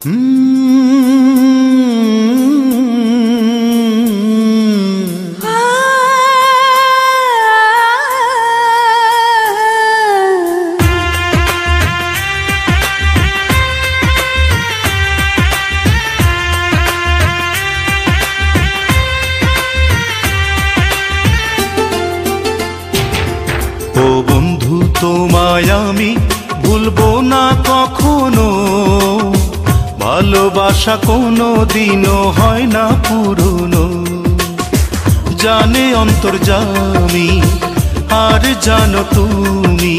ও বন্ধু তোমায় আমি ভুলবো না কখনো, ভালোবাসা কোনো দিনও হয় না পুরনো। জানে অন্তর্যামী আর জানো তুমি,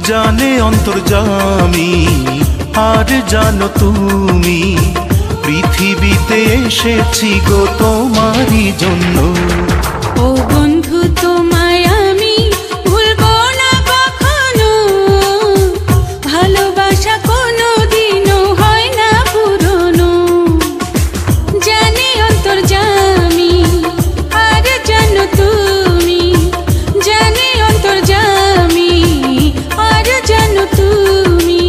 জানে অন্তর্যামী আর জানো তুমি, পৃথিবীতে এসেছি গো তোমারই জন্য। ও বন্ধু তোমায় আমি ভুলবো না কখনো, ভালোবাসা কোনো দিনও হয় না পুরনো। জানি অন্তর্যামী আর জানো তুমি, জানি অন্তর্যামী আর জানো তুমি,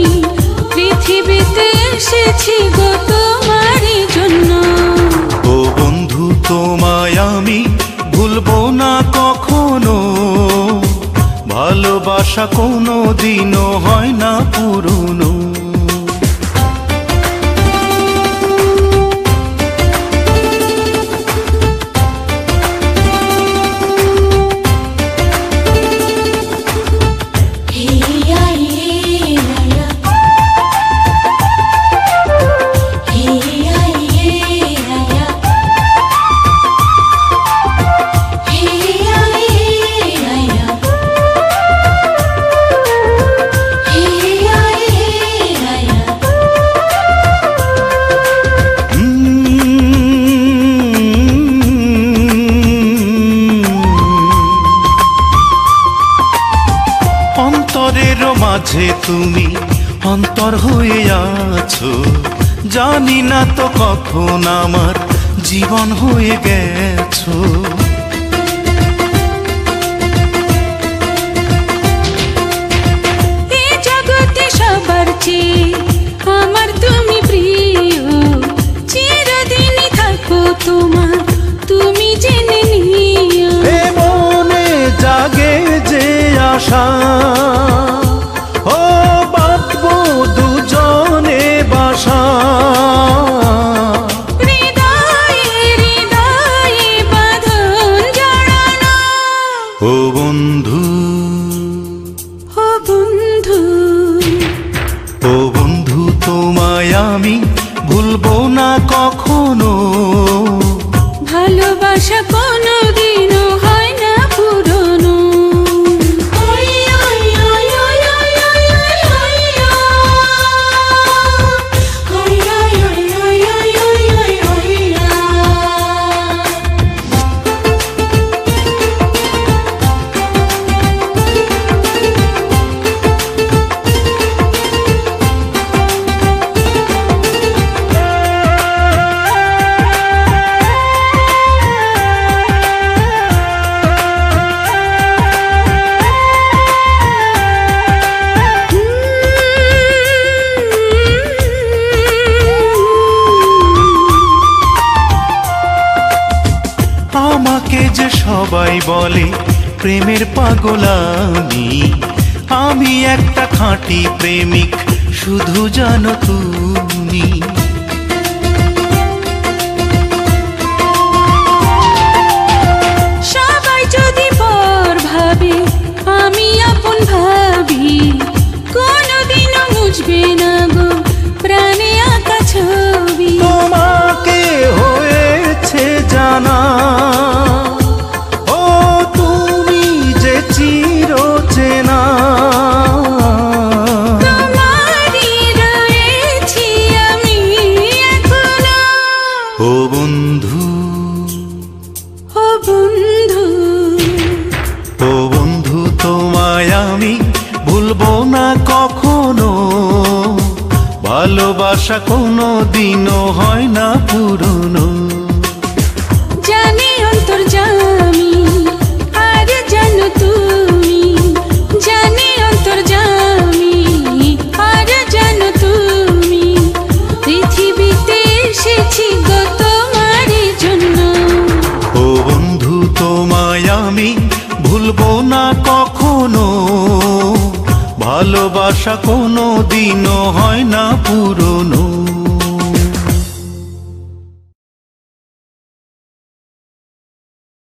পৃথিবীতে এসেছি গো তোমারই জন্য। ও বন্ধু তোমায় আমি ভুলবো না কখনো, ভালোবাসা কোনো দিনও হয় না পুরনো। অন্তরের মাঝে তুমি অন্তর হয়ে আছো, জানি না তো কখন আমার জীবন হয়ে গেছো। এই জগতে সবার চেয়ে আমার তুমি প্রিয়, চিরদিনই থাকো তোমার তুমি জেনে নিও। এ মনে জাগে যে আশা, ও বাঁধবো দুজনে বাসা। হৃদয়ে হৃদয়ে বাঁধন জড়ানো। ও বন্ধু, ও বন্ধু, ও বন্ধু তোমায় আমি ভুলবো না কখনো, ভালোবাসা কোনো দিনও হয় না পুরনো। আমাকে যে সবাই বলে প্রেমের পাগল আমি, আমি একটা খাঁটি প্রেমিক শুধু জানো তুমি। সবাই যদি পর ভাবে আমি আপন ভাবি, কোনোদিনও মুছবে না গো প্রাণে আঁকা ছবি। তোমাকে হয়েছে জানা, ও তুমি যে চির চেনা। তোমারই রয়েছি আমি এখনো। ও বন্ধু, ও বন্ধু, ও বন্ধু তোমায় আমি ভুলবো না কখনো, ভালোবাসা কোনো দিনও হয় না পুরনো। জানি অন্তর্যামী আর জানো তুমি, জানি অন্তর্যামী আর জানো তুমি, পৃথিবী না কখনো, ভালোবাসা কোনো দিনও হয় না পুরনো।